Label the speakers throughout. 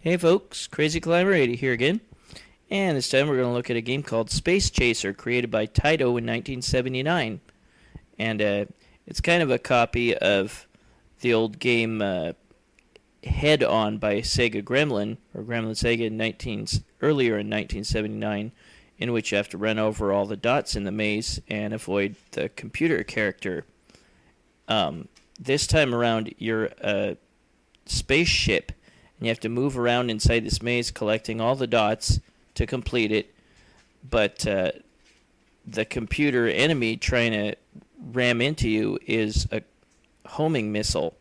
Speaker 1: Hey folks, Crazy Climber 80 here again, and this time we're going to look at a game called Space Chaser, created by Taito in 1979, and it's kind of a copy of the old game Head On by Sega Gremlin, or Gremlin Sega earlier in 1979, in which you have to run over all the dots in the maze and avoid the computer character. This time around, you're a spaceship, and you have to move around inside this maze collecting all the dots to complete it, but the computer enemy trying to ram into you is a homing missile,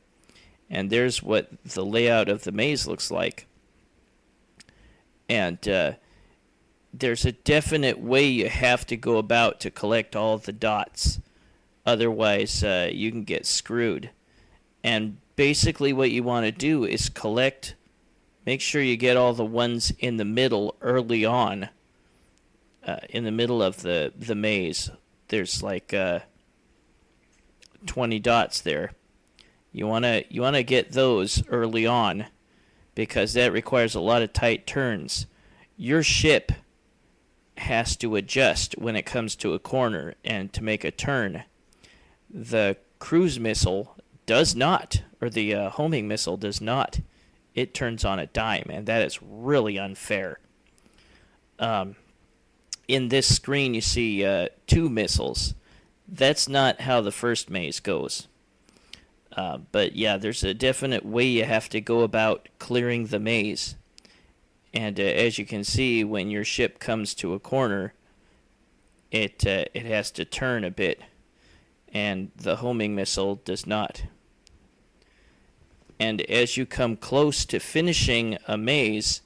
Speaker 1: and there's what the layout of the maze looks like. And there's a definite way you have to go about to collect all of the dots, otherwise you can get screwed. And basically what you want to do is make sure you get all the ones in the middle early on, in the middle of the maze. There's like 20 dots there. You wanna get those early on, because that requires a lot of tight turns. Your ship has to adjust when it comes to a corner and to make a turn. The cruise missile does not, or the homing missile does not. It turns on a dime, and that is really unfair. In this screen, you see two missiles. That's not how the first maze goes. But yeah, there's a definite way you have to go about clearing the maze. And as you can see, when your ship comes to a corner, it has to turn a bit, and the homing missile does not. And as you come close to finishing a maze,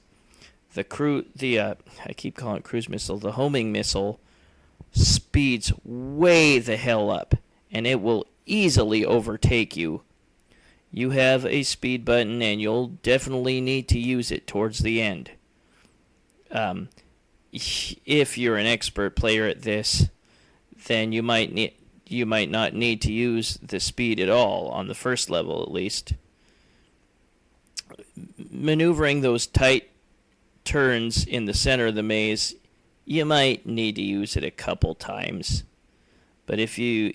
Speaker 1: I keep calling it cruise missile, the homing missile speeds way the hell up, and it will easily overtake you. You have a speed button, and you'll definitely need to use it towards the end. If you're an expert player at this, then you might not need to use the speed at all, on the first level at least. Maneuvering those tight turns in the center of the maze, you might need to use it a couple times. But if you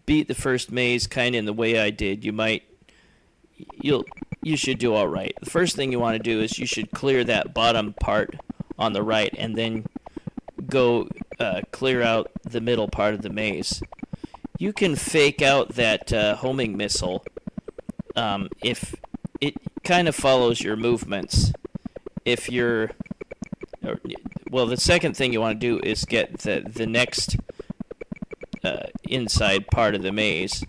Speaker 1: beat the first maze kind of in the way I did, you should do all right. The first thing you want to do is you should clear that bottom part on the right, and then go clear out the middle part of the maze. You can fake out that homing missile if it kind of follows your movements. The second thing you want to do is get the next inside part of the maze,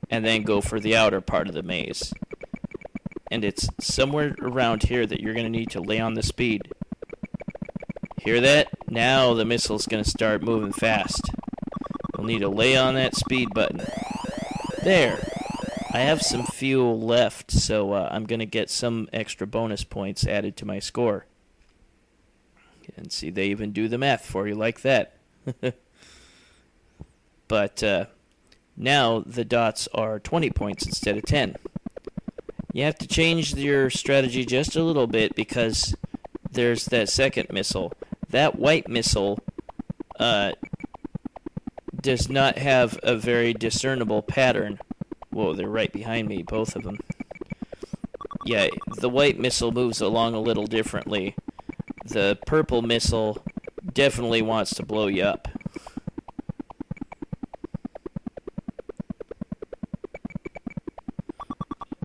Speaker 1: and then go for the outer part of the maze. And it's somewhere around here that you're going to need to lay on the speed. Hear that? Now the missile's going to start moving fast. You'll need to lay on that speed button. There! I have some fuel left, so I'm going to get some extra bonus points added to my score. And see, they even do the math for you like that. But now the dots are 20 points instead of 10. You have to change your strategy just a little bit, because there's that second missile. That white missile does not have a very discernible pattern. Whoa, they're right behind me, both of them. Yeah, the white missile moves along a little differently. The purple missile definitely wants to blow you up.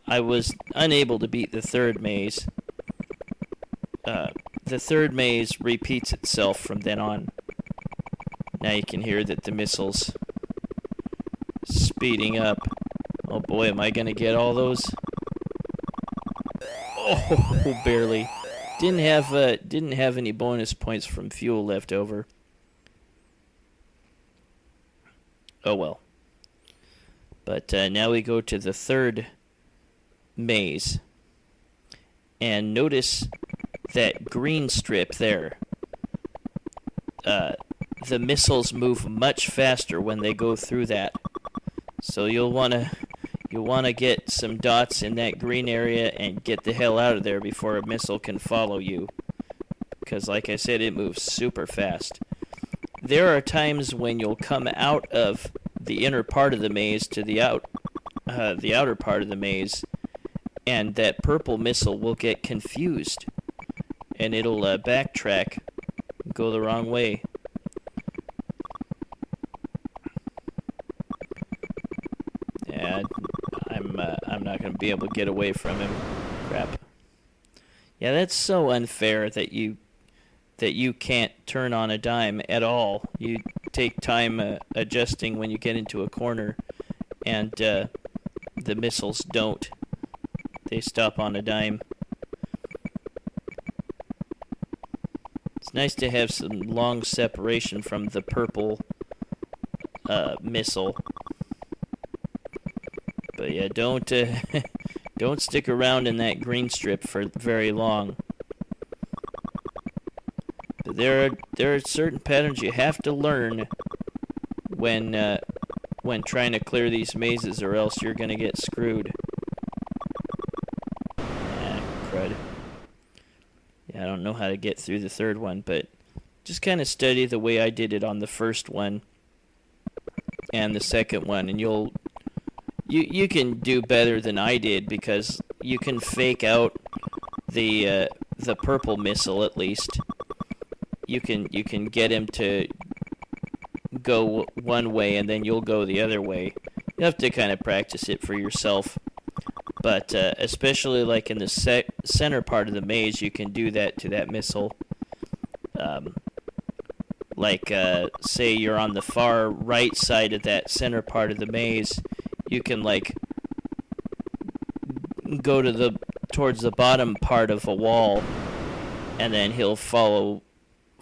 Speaker 1: I was unable to beat the third maze. The third maze repeats itself from then on. Now you can hear that the missile's speeding up. Oh boy, am I gonna get all those? Oh, barely. Didn't have any bonus points from fuel left over. Oh well. But now we go to the third maze, and notice that green strip there. The missiles move much faster when they go through that, so you'll want to You want to get some dots in that green area and get the hell out of there before a missile can follow you. Because like I said, it moves super fast. There are times when you'll come out of the inner part of the maze to the outer part of the maze, and that purple missile will get confused, and it'll backtrack, go the wrong way. Yeah, I'm not gonna be able to get away from him. Crap. Yeah, that's so unfair that you can't turn on a dime at all. You take time adjusting when you get into a corner, and the missiles don't. They stop on a dime. It's nice to have some long separation from the purple missile. But yeah, don't don't stick around in that green strip for very long. But there are certain patterns you have to learn when trying to clear these mazes, or else you're gonna get screwed. Crud. Yeah, I don't know how to get through the third one, but just kind of study the way I did it on the first one and the second one, and you can do better than I did, because you can fake out the purple missile at least. You can get him to go one way and then you'll go the other way. You have to kind of practice it for yourself. But especially like in the center part of the maze, you can do that to that missile. Say you're on the far right side of that center part of the maze, you can like go to towards the bottom part of a wall, and then he'll follow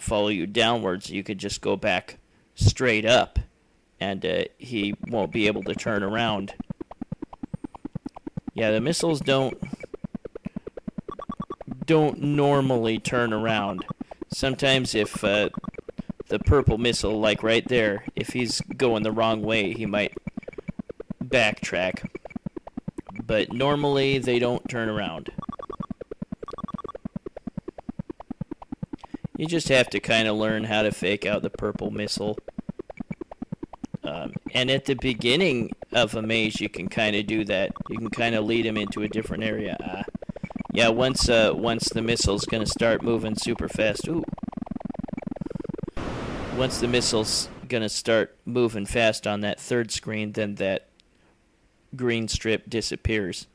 Speaker 1: you downwards. You could just go back straight up, and he won't be able to turn around. Yeah, the missiles don't normally turn around. Sometimes if the purple missile, like right there, if he's going the wrong way, he might backtrack. But normally they don't turn around. You just have to kind of learn how to fake out the purple missile. And at the beginning of a maze, you can kind of do that. You can kind of lead him into a different area. Yeah, once the missile's going to start moving super fast. Ooh. Once the missile's going to start moving fast on that third screen, then that green strip disappears.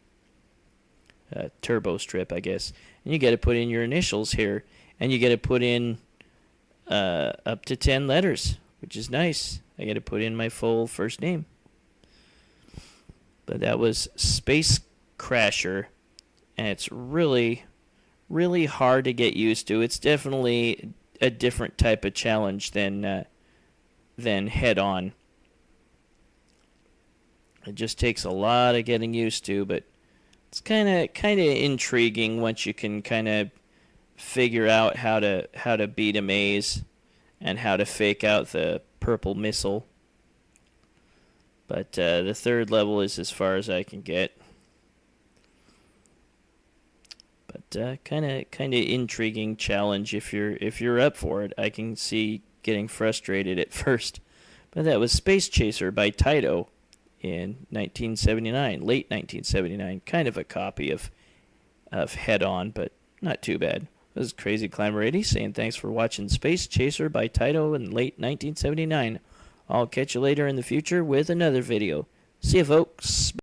Speaker 1: Turbo strip, I guess. And you got to put in your initials here. And you got to put in up to 10 letters, which is nice. I got to put in my full first name. But that was Space Crasher, and it's really, really hard to get used to. It's definitely a different type of challenge than head-on. It just takes a lot of getting used to, but it's kind of intriguing once you can kind of figure out how to beat a maze and how to fake out the purple missile. But the third level is as far as I can get. But kind of intriguing challenge if you're up for it. I can see getting frustrated at first. But that was Space Chaser by Taito in 1979, late 1979. Kind of a copy of Head On, but not too bad. This is Crazy Climber 80 saying thanks for watching Space Chaser by Taito in late 1979. I'll catch you later in the future with another video. See you, folks.